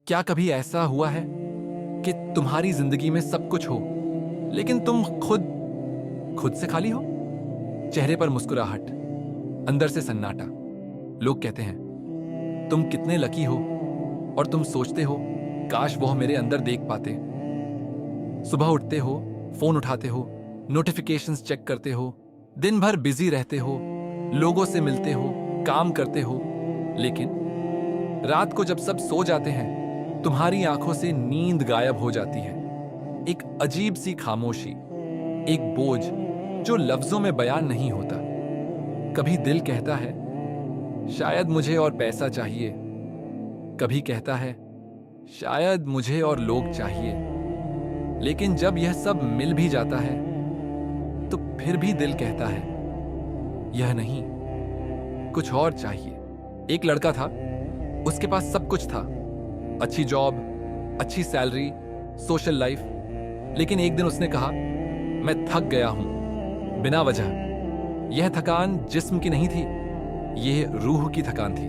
क्या कभी ऐसा हुआ है कि तुम्हारी जिंदगी में सब कुछ हो लेकिन तुम खुद खुद से खाली हो? चेहरे पर मुस्कुराहट, अंदर से सन्नाटा। लोग कहते हैं तुम कितने लकी हो, और तुम सोचते हो काश वो मेरे अंदर देख पाते। सुबह उठते हो, फोन उठाते हो, नोटिफिकेशंस चेक करते हो, दिन भर बिजी रहते हो, लोगों से मिलते हो, काम करते हो, लेकिन रात को जब सब सो जाते हैं तुम्हारी आंखों से नींद गायब हो जाती है। एक अजीब सी खामोशी, एक बोझ जो लफ्जों में बयान नहीं होता। कभी दिल कहता है शायद मुझे और पैसा चाहिए, कभी कहता है शायद मुझे और लोग चाहिए, लेकिन जब यह सब मिल भी जाता है तो फिर भी दिल कहता है यह नहीं, कुछ और चाहिए। एक लड़का था, उसके पास सब कुछ था, अच्छी जॉब, अच्छी सैलरी, सोशल लाइफ, लेकिन एक दिन उसने कहा मैं थक गया हूं बिना वजह। यह थकान जिस्म की नहीं थी, यह रूह की थकान थी।